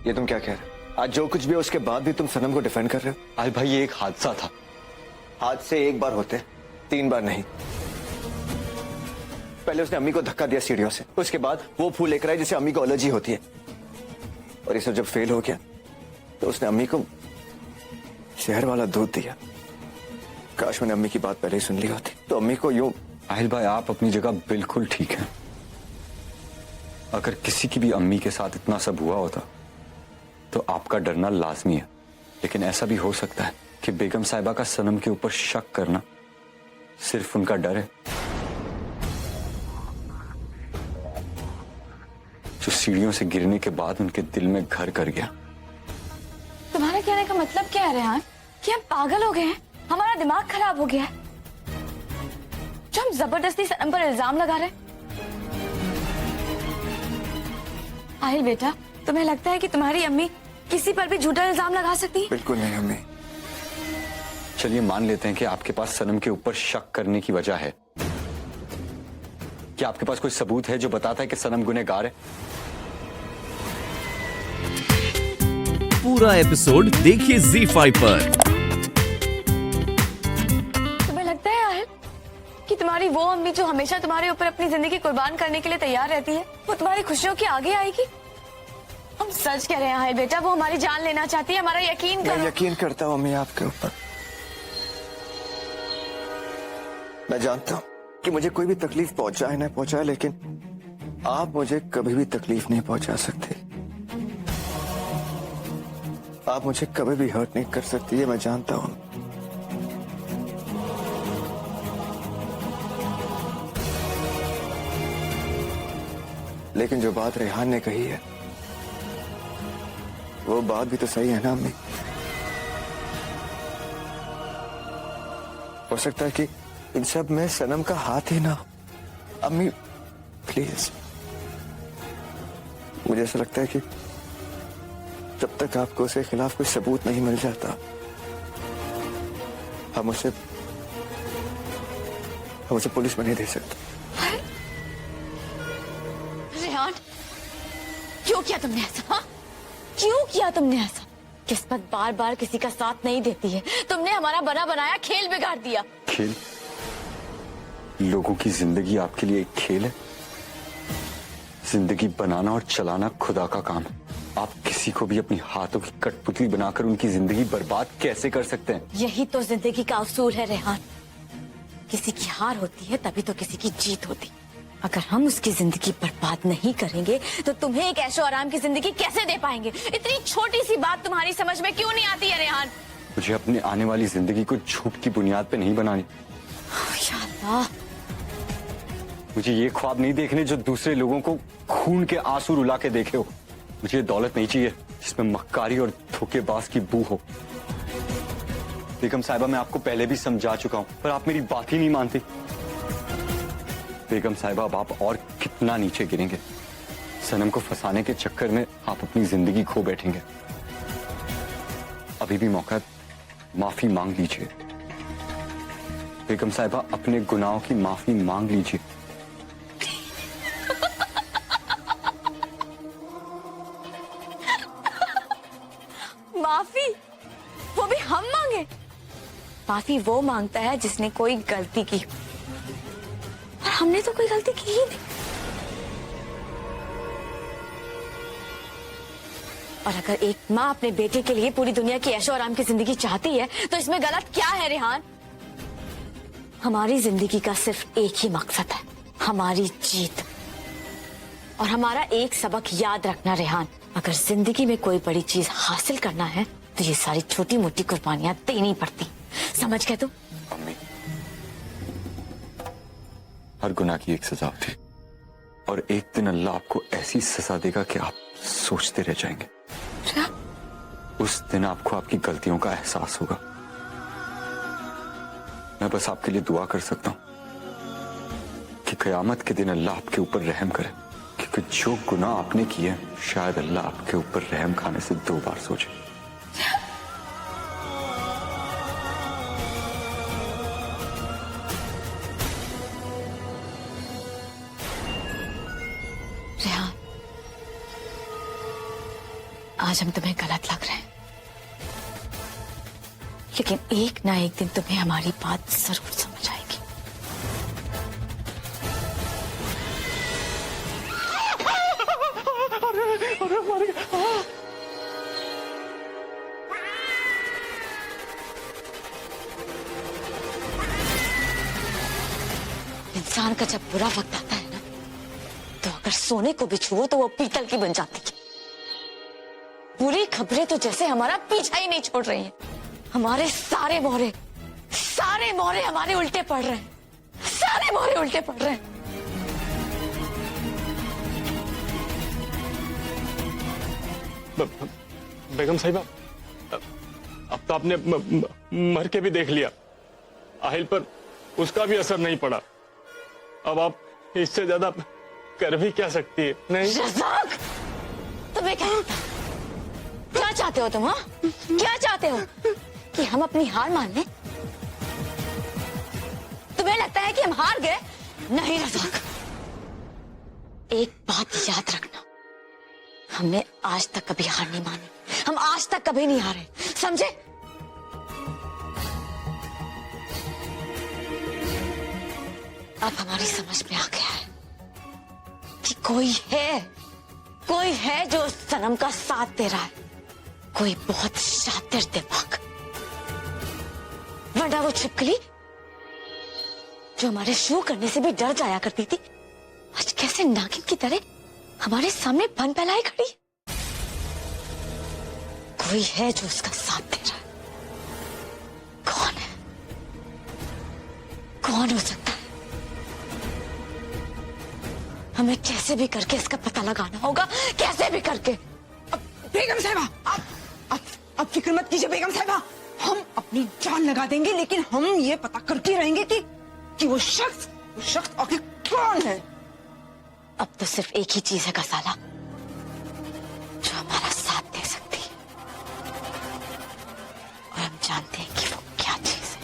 ये तुम क्या कह रहे हो? आज जो कुछ भी है उसके बाद भी तुम सनम को डिफेंड कर रहे हो? आहिल भाई ये एक हादसा था। हादसे एक बार होते, 3 बार नहीं। पहले उसने अम्मी को धक्का दिया सीढ़ियों से, उसके बाद वो फूल लेकर आई जिसे अम्मी को एलर्जी होती है, और ये सब जब फेल हो गया तो उसने अम्मी को शहर वाला दूध दिया। काश मैंने अम्मी की बात पहले ही सुन ली होती तो अम्मी को यूं। आहिल भाई आप अपनी जगह बिल्कुल ठीक हैं। अगर किसी की भी अम्मी के साथ इतना सब हुआ होता तो आपका डरना लाजमी है, लेकिन ऐसा भी हो सकता है कि बेगम साहिबा का सनम के ऊपर शक करना सिर्फ उनका डर है, जो सीढ़ियों से गिरने के बाद उनके दिल में घर कर गया। तुम्हारा कहने का मतलब क्या है रेहान? कि हम पागल हो गए हैं, हमारा दिमाग खराब हो गया है, जो हम जबरदस्ती सनम पर इल्जाम लगा रहे हैं? आहिल बेटा, तुम्हें लगता है कि तुम्हारी अम्मी किसी पर भी झूठा इल्जाम लगा सकती है? बिल्कुल नहीं अम्मी। चलिए मान लेते हैं कि आपके पास सनम के ऊपर शक करने की वजह है। क्या आपके पास कोई सबूत है जो बताता है कि सनम गुनहगार है? पूरा एपिसोड देखिए ZEE5 पर। तुम्हें लगता है आहिल कि तुम्हारी वो अम्मी जो हमेशा तुम्हारे ऊपर अपनी जिंदगी कुर्बान करने के लिए तैयार रहती है, वो तुम्हारी खुशियों के आगे आएगी? हम सच कह रहे हैं आहिल बेटा, वो हमारी जान लेना चाहती है, हमारा यकीन मैं करो। यकीन करता हूँ अम्मी आपके ऊपर। मैं जानता हूँ कि मुझे कोई भी तकलीफ पहुंचाए ना पहुंचाए, लेकिन आप मुझे कभी भी तकलीफ नहीं पहुंचा सकते। आप मुझे कभी भी हर्ट नहीं कर सकती, ये मैं जानता हूं। लेकिन जो बात रेहान ने कही है वो बात भी तो सही है ना अम्मी? हो सकता है कि इन सब में सनम का हाथ ही ना हो। अम्मी प्लीज, मुझे ऐसा लगता है कि जब तक आपको उसके खिलाफ कोई सबूत नहीं मिल जाता हम उसे पुलिस में नहीं दे सकते। रेहान, क्यों किया तुमने ऐसा? हाँ? क्यों किया तुमने ऐसा? किस्मत बार बार किसी का साथ नहीं देती है, तुमने हमारा बना बनाया खेल बिगाड़ दिया। खेल? लोगों की जिंदगी आपके लिए एक खेल है? जिंदगी बनाना और चलाना खुदा का काम है। आप किसी को भी अपनी हाथों की कठपुतली बनाकर उनकी जिंदगी बर्बाद कैसे कर सकते हैं? यही तो जिंदगी का असूल है रेहान। किसी की हार होती है तभी तो किसी की जीत होती। अगर हम उसकी जिंदगी बर्बाद नहीं करेंगे तो तुम्हें एक ऐशो आराम की जिंदगी कैसे दे पाएंगे? इतनी छोटी सी बात तुम्हारी समझ में क्यों नहीं आती है रेहान? मुझे अपने आने वाली जिंदगी को झूठ की बुनियाद पे नहीं बनानी। या अल्लाह, मुझे ये ख्वाब नहीं देखने जो दूसरे लोगों को खून के आंसू रुला के देखे हो। मुझे दौलत नहीं चाहिए जिसमें मक्कारी और धोखेबाज की बू हो। बेगम साहिबा, मैं आपको पहले भी समझा चुका हूं, पर आप मेरी बात ही नहीं मानती। बेगम साहिबा, अब आप और कितना नीचे गिरेंगे? सनम को फंसाने के चक्कर में आप अपनी जिंदगी खो बैठेंगे। अभी भी मौका, माफी मांग लीजिए। बेगम साहिबा, अपने गुनाहों की माफी मांग लीजिए। माफी? वो भी हम मांगे? माफी वो मांगता है जिसने कोई गलती की, और हमने तो कोई गलती की ही नहीं। और अगर एक माँ अपने बेटे के लिए पूरी दुनिया की ऐशो आराम की जिंदगी चाहती है तो इसमें गलत क्या है रेहान? हमारी जिंदगी का सिर्फ एक ही मकसद है, हमारी जीत। और हमारा एक सबक याद रखना रेहान, अगर जिंदगी में कोई बड़ी चीज हासिल करना है तो ये सारी छोटी मोटी कुर्बानियां देनी पड़ती। समझ गए तुम? अम्मी, हर गुनाह की एक सजा होती, और एक दिन अल्लाह आपको ऐसी सजा देगा कि आप सोचते रह जाएंगे। क्या? उस दिन आपको आपकी गलतियों का एहसास होगा। मैं बस आपके लिए दुआ कर सकता हूं कि कयामत के दिन अल्लाह आपके ऊपर रहम करे, क्योंकि जो गुनाह आपने किए शायद अल्लाह आपके ऊपर रहम खाने से 2 बार सोचे। आज हम तुम्हें गलत लग रहे हैं, लेकिन एक ना एक दिन तुम्हें हमारी बात जरूर समझ आएगी। इंसान का जब बुरा वक्त आता है ना, तो अगर सोने को भी छुओ तो वो पीतल की बन जाती है। बुरी खबरें तो जैसे हमारा पीछा ही नहीं छोड़ रही हैं। हमारे सारे मोहरे हमारे उल्टे पड़ रहे हैं, सारे मोहरे उल्टे पड़ रहे हैं। बेगम साहिबा, अब तो आपने मर के भी देख लिया, आहिल पर उसका भी असर नहीं पड़ा। अब आप इससे ज्यादा कर भी क्या सकती है? नहीं रज़ाक, तुम्हें क्या चाहते हो तुम? हाँ, क्या चाहते हो कि हम अपनी हार मान लें? तुम्हें लगता है कि हम हार गए? नहीं रज़ाक, एक बात याद रखना, हमने आज तक कभी हार नहीं मानी, हम आज तक कभी नहीं हारे, समझे? अब हमारी समझ में आ गया है कि कोई है जो उस सनम का साथ दे रहा है, कोई बहुत शातिर दिमाग। वरना वो छिपकली जो हमारे शो करने से भी डर जाया करती थी, आज कैसे नागिन की तरह हमारे सामने फन फैलाए खड़ी है। कोई है जो उसका साथ दे रहा है। कौन है? कौन हो सकता है? हमें कैसे भी करके इसका पता लगाना होगा, कैसे भी करके। बेगम साहिबा, आप फिक्र मत कीजिए बेगम साहिबा, हम अपनी जान लगा देंगे, लेकिन हम ये पता करके रहेंगे कि वो शख्स आखिर कौन है। अब तो सिर्फ एक ही चीज है गजाला जो हमारा साथ दे सकती है, और हम जानते हैं कि वो क्या चीज है।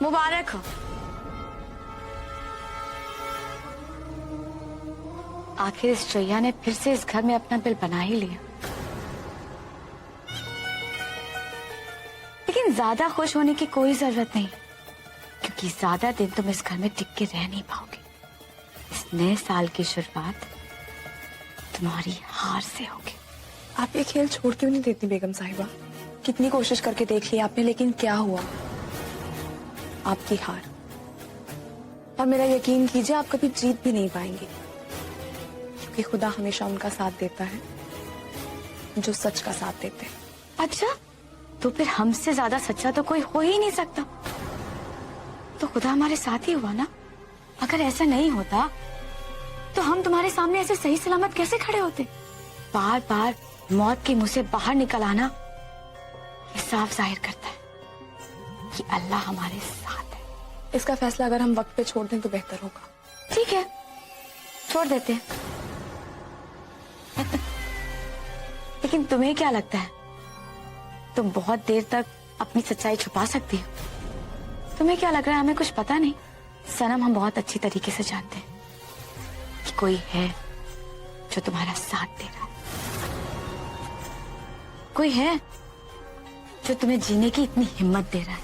मुबारक हो। आखिर इस चैया ने फिर से इस घर में अपना दिल बना ही लिया। लेकिन ज्यादा खुश होने की कोई जरूरत नहीं, क्योंकि ज्यादा दिन तुम इस घर में टिक के रह नहीं पाओगे। इस नए साल की शुरुआत तुम्हारी हार से होगी। आप ये खेल छोड़ क्यों नहीं देती बेगम साहिबा? कितनी कोशिश करके देख ली आपने, लेकिन क्या हुआ? आपकी हार। और मेरा यकीन कीजिए आप कभी जीत भी नहीं पाएंगे, क्योंकि खुदा हमेशा उनका साथ देता है जो सच का साथ देते हैं। अच्छा, तो फिर हमसे ज्यादा सच्चा तो कोई हो ही नहीं सकता। तो खुदा हमारे साथ ही हुआ ना। अगर ऐसा नहीं होता तो हम तुम्हारे सामने ऐसे सही सलामत कैसे खड़े होते? बार बार मौत के मुंह से बाहर निकल आना ये साफ जाहिर करता है कि अल्लाह हमारे साथ है। इसका फैसला अगर हम वक्त पे छोड़ दें तो बेहतर होगा। ठीक है, छोड़ देते हैं। लेकिन तुम्हें क्या लगता है तुम बहुत देर तक अपनी सच्चाई छुपा सकती हो? तुम्हें क्या लग रहा है हमें कुछ पता नहीं? सनम, हम बहुत अच्छी तरीके से जानते हैं कि कोई है जो तुम्हारा साथ दे रहा है। कोई है जो तुम्हें जीने की इतनी हिम्मत दे रहा है।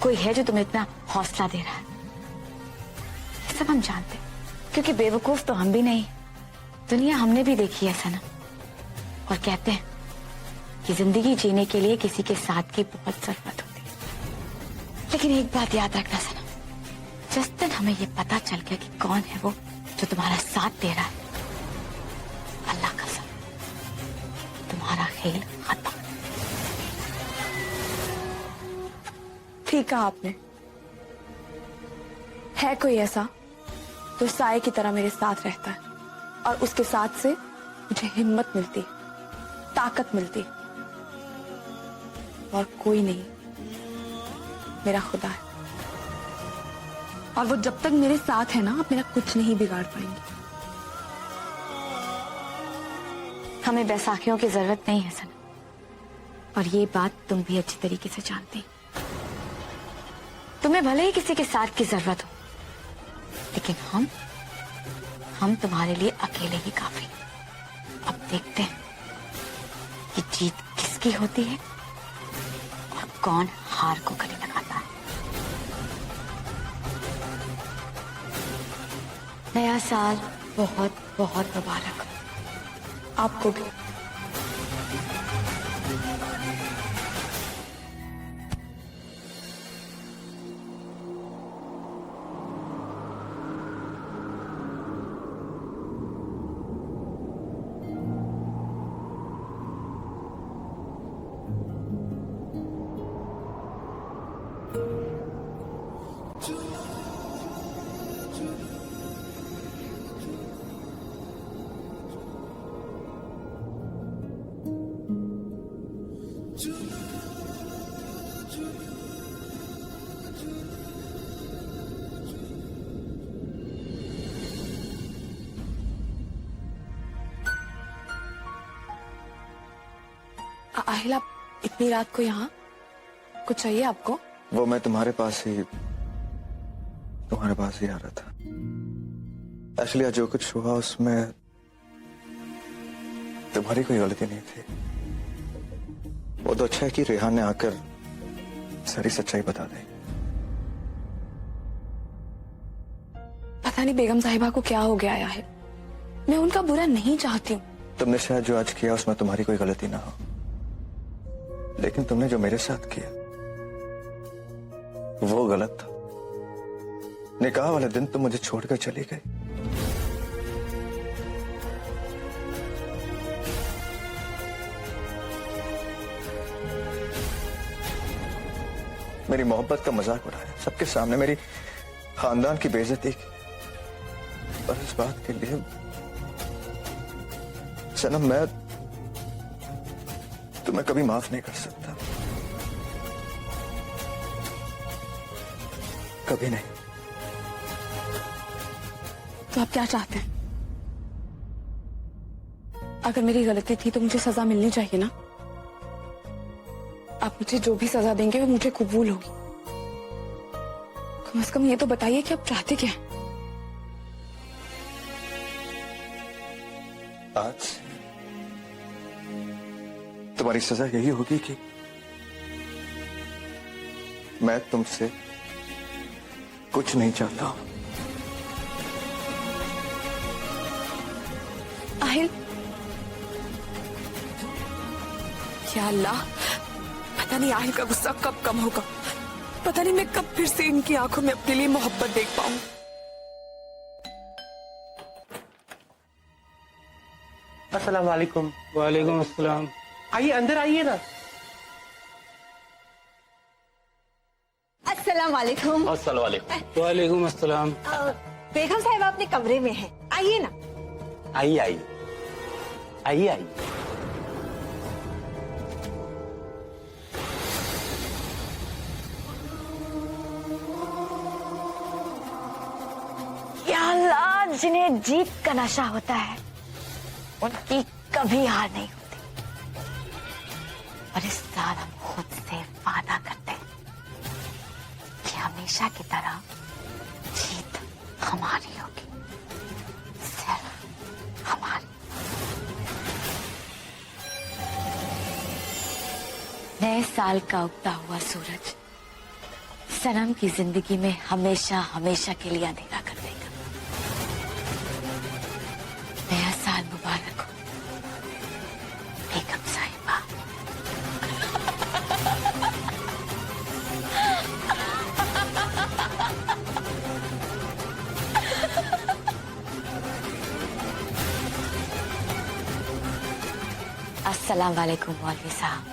कोई है जो तुम्हें इतना हौसला दे रहा है। ये सब हम जानते हैं, क्योंकि बेवकूफ तो हम भी नहीं। दुनिया हमने भी देखी है सनम, और कहते हैं कि जिंदगी जीने के लिए किसी के साथ की बहुत जरूरत होती है। लेकिन एक बात याद रखना सनम, जिस दिन हमें ये पता चल गया कि कौन है वो जो तुम्हारा साथ दे रहा है, अल्लाह कसम तुम्हारा खेल खत्म। ठीक कहा आपने। है कोई ऐसा जो साए की तरह मेरे साथ रहता है, और उसके साथ से मुझे हिम्मत मिलती है, ताकत मिलती है। और कोई नहीं, मेरा खुदा है। और वो जब तक मेरे साथ है ना, आप मेरा कुछ नहीं बिगाड़ पाएंगे। हमें बैसाखियों की जरूरत नहीं है सनम, और ये बात तुम भी अच्छी तरीके से जानती। तुम्हें भले ही किसी के साथ की जरूरत हो, लेकिन हम तुम्हारे लिए अकेले ही काफी। अब देखते हैं कि जीत किसकी होती है और कौन हार को गले लगाता है। नया साल बहुत बहुत मुबारक हो आपको भी। आहिल, आप इतनी रात को यहाँ? कुछ चाहिए आपको? वो मैं तुम्हारे पास ही आ रहा था। एक्चुअली आज जो कुछ हुआ उसमें तुम्हारी कोई गलती नहीं थी। वो तो अच्छा है कि रेहान ने आकर सारी सच्चाई बता दी। पता नहीं बेगम साहिबा को क्या हो गया है। मैं उनका बुरा नहीं चाहती हूँ। तुमने शायद जो आज किया उसमें तुम्हारी कोई गलती ना हो, लेकिन तुमने जो मेरे साथ किया वो गलत था। निकाह वाले दिन तुम मुझे छोड़कर चली गई। मेरी मोहब्बत का मजाक उड़ाया सबके सामने, मेरी खानदान की बेइज्जती की। और इस बात के लिए सनम मैं तुम्हें कभी माफ नहीं कर सकता, कभी नहीं। तो आप क्या चाहते हैं? अगर मेरी गलती थी तो मुझे सजा मिलनी चाहिए ना। आप मुझे जो भी सजा देंगे वो मुझे कबूल होगी। कम से कम ये तो बताइए कि आप चाहते क्या हैं? आज तुम्हारी सजा यही होगी कि मैं तुमसे कुछ नहीं चाहता हूं। आहिल, या अल्लाह, पता नहीं आहिल का गुस्सा कब कम होगा। पता नहीं मैं कब फिर से इनकी आंखों में अपने लिए मोहब्बत देख पाऊं। अस्सलाम वालेकुम। वालेकुम अस्सलाम। आइए अंदर आइए ना। अस्सलाम वालेकुम। अस्सलाम वालेकुम। वालेकुम अस्सलाम। बेगम साहिबा अपने कमरे में है, आइए ना। आइए आइए आइए आइए। या अल्लाह, जिन्हें जीत का नशा होता है उनकी कभी हार नहीं होती। और इस साल हम खुद से वादा करते हैं कि हमेशा की तरह जीत हमारी होगी, सिर्फ हमारी। नए साल का उगता हुआ सूरज सनम की जिंदगी में हमेशा हमेशा के लिए अंधेरा कर देगा। नया साल मुबारक हो बेगम साहिबा। अस्सलाम वालेकुम मौलवी साहब।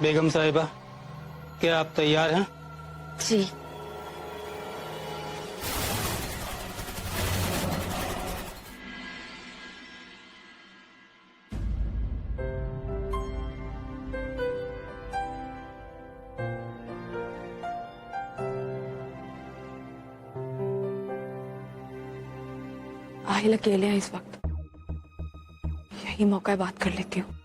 बेगम साहिबा, क्या आप तैयार हैं? जी। आहिल अकेले हैं इस वक्त, यही मौका है, बात कर लेती हूँ।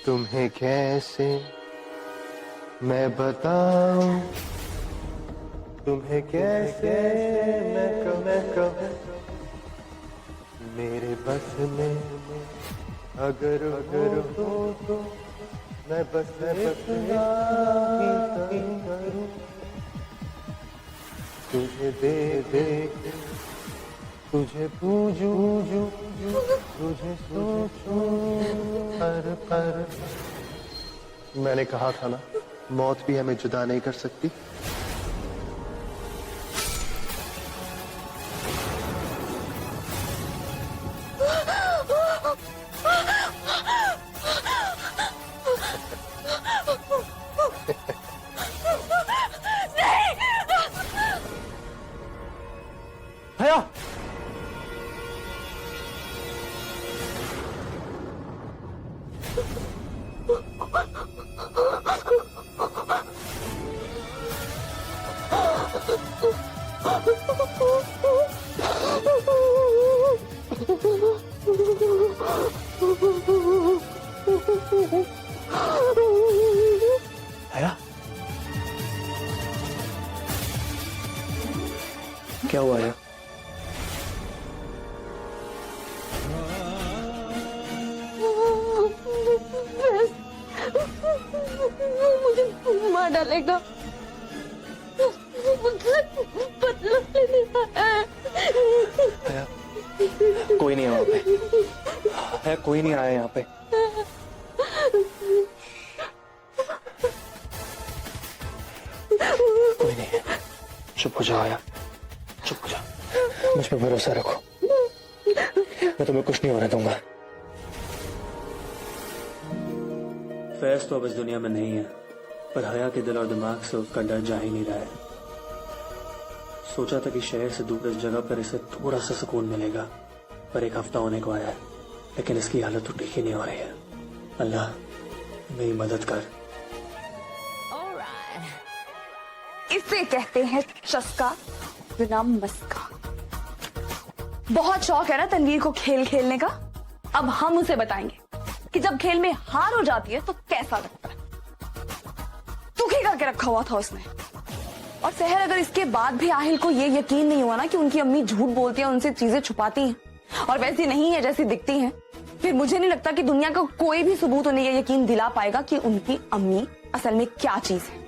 तुम्हें कैसे मैं बताऊं, तुम्हें कैसे मैं कहूं, मेरे बस में अगर हो तो मैं बस इतना ही करूं। तुझे दे दे के तुझे पूजूं तुझे सोचूं हर पल। मैंने कहा था ना, मौत भी हमें जुदा नहीं कर सकती। भैया भैया क्या हुआ है? मुझे मार डालेगा, मुझसे बदला लेने आया है। भैया कोई नहीं है वहां पे, भैया कोई नहीं आया यहाँ पे। कोई नहीं है, चुप हो जाओ यार, चुप हो जाओ, मुझ पर भरोसा रखो, मैं तुम्हें कुछ नहीं होने दूंगा। फैज तो अब इस दुनिया में नहीं है, पर हया के दिल और दिमाग से उसका डर जा ही नहीं रहा है। सोचा था कि शहर से दूर इस जगह पर इसे थोड़ा सा सुकून मिलेगा, पर एक हफ्ता होने को आया है, लेकिन इसकी हालत तो ठीक ही नहीं हो रही है। अल्लाह मेरी मदद कर। इसे कहते हैं चस्का बिना मस्का। बहुत शौक है ना तनवीर को खेल खेलने का। अब हम उसे बताएंगे कि जब खेल में हार हो जाती है तो कैसा लगता है। दुखी करके रखा हुआ था उसने। और सहर, अगर इसके बाद भी आहिल को ये यकीन नहीं हुआ ना कि उनकी अम्मी झूठ बोलती है, उनसे चीजें छुपाती हैं और वैसी नहीं है जैसी दिखती हैं, फिर मुझे नहीं लगता कि दुनिया का कोई भी सबूत उन्हें यह यकीन दिला पाएगा कि उनकी अम्मी असल में क्या चीज है।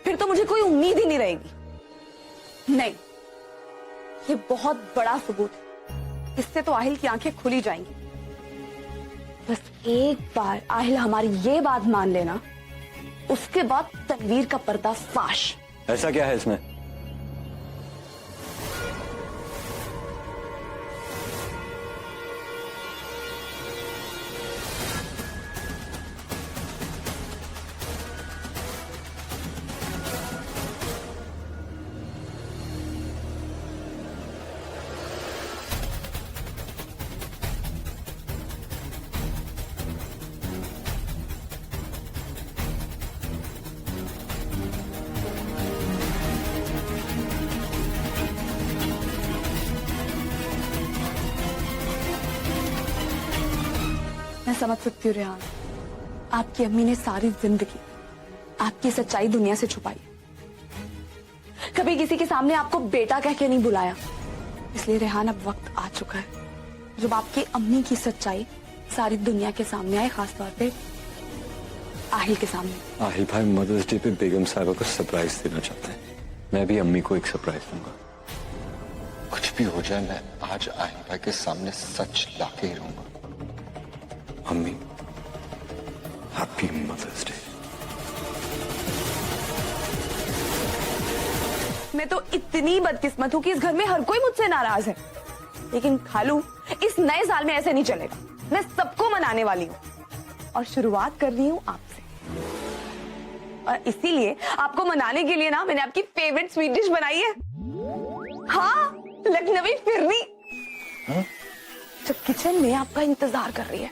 फिर तो मुझे कोई उम्मीद ही नहीं रहेगी। नहीं, ये बहुत बड़ा सबूत है, इससे तो आहिल की आंखें खुली जाएंगी। बस एक बार आहिल हमारी ये बात मान लेना, उसके बाद तनवीर का पर्दा फाश। ऐसा क्या है इसमें? मैं समझ सकती हूँ रेहान, आपकी अम्मी ने सारी जिंदगी आपकी सच्चाई दुनिया से छुपाई। कभी किसी के सामने आपको बेटा कह के नहीं बुलाया। इसलिए रेहान, अब वक्त आ चुका है जब आपकी अम्मी की सच्चाई सारी दुनिया के सामने आए, खासतौर पे आहिल के सामने। आहिल भाई मदर्स डे पे बेगम साहिबा को सरप्राइज देना चाहते हैं। मैं भी अम्मी को एक सरप्राइज दूंगा। कुछ भी हो जाए, मैं आज आहिल भाई के सामने सच लाके ही रहूंगा। अम्मी, हैप्पी मदर्स डे। मैं तो इतनी बदकिस्मत हूँ कि इस घर में हर कोई मुझसे नाराज है, लेकिन खालू, इस नए साल में ऐसे नहीं चलेगा। मैं सबको मनाने वाली हूँ और शुरुआत कर रही हूँ आपसे। और इसीलिए आपको मनाने के लिए ना मैंने आपकी फेवरेट स्वीट डिश बनाई है। हाँ, लखनवी फिरनी, जो किचन में आपका इंतजार कर रही है।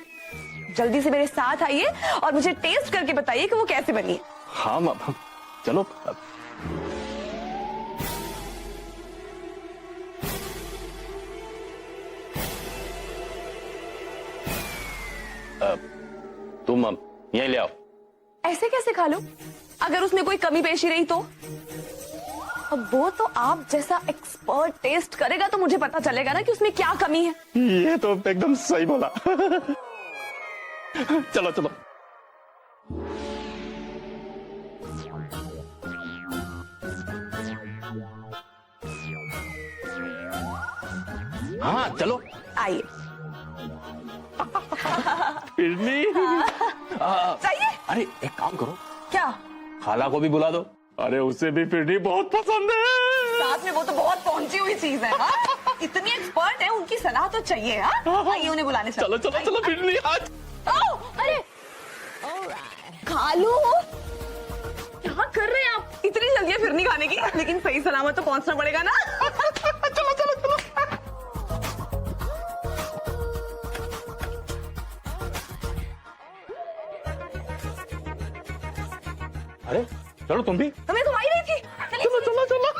जल्दी से मेरे साथ आइए और मुझे टेस्ट करके बताइए कि वो कैसे बनी है। हाँ माँ, चलो। तुम यहीं ले आओ। ऐसे कैसे खा लो? अगर उसमें कोई कमी पेशी रही तो? अब वो तो आप जैसा एक्सपर्ट टेस्ट करेगा तो मुझे पता चलेगा ना कि उसमें क्या कमी है। ये तो एकदम सही बोला। चलो चलो। हाँ चलो। आइए। फिरनी चाहिए? अरे एक काम करो, क्या? खाला को भी बुला दो। अरे उसे भी फिरनी बहुत पसंद है। साथ में वो तो बहुत पहुंची हुई चीज है। हाँ? इतनी एक्सपर्ट है, उनकी सलाह तो चाहिए। हाँ? आइए उन्हें बुलाने चलो चलो चलो फिरनी आज। अरे खालू, क्या कर रहे हैं आप? इतनी जल्दी है फिरनी खाने की, लेकिन सही सलामत तो पहुंचना पड़ेगा ना। चलो चलो चलो। अरे चलो तुम भी। तो मैं घुमाई रही थी। चलो चलो चलो।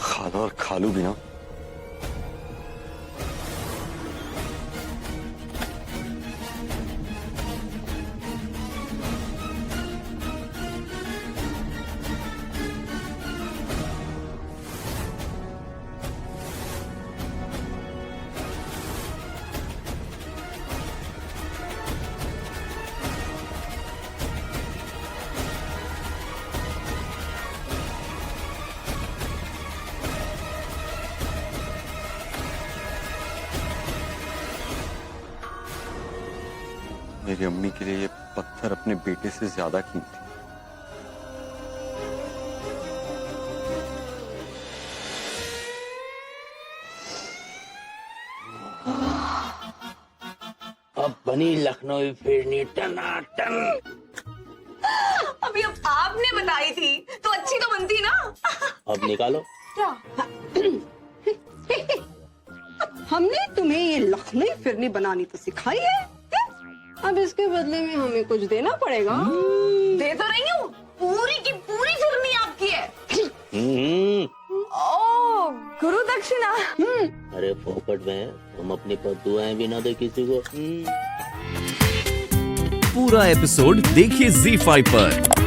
खाला और खालू भी ना, मेरी अम्मी के लिए ये पत्थर अपने बेटे से ज्यादा कीमती। अब बनी लखनऊ फिरनी टनाटन। अभी अब आपने बताई थी तो अच्छी तो बनती ना। अब निकालो। क्या? हमने तुम्हें ये लखनऊ फिरनी बनानी तो सिखाई है, अब इसके बदले में हमें कुछ देना पड़ेगा। दे तो रही हूँ, पूरी की पूरी फिरनी आपकी है। ओ गुरु दक्षिणा। अरे फोकट में हम अपनी दुआएं भी ना दे किसी को। पूरा एपिसोड देखिए ZEE5 पर।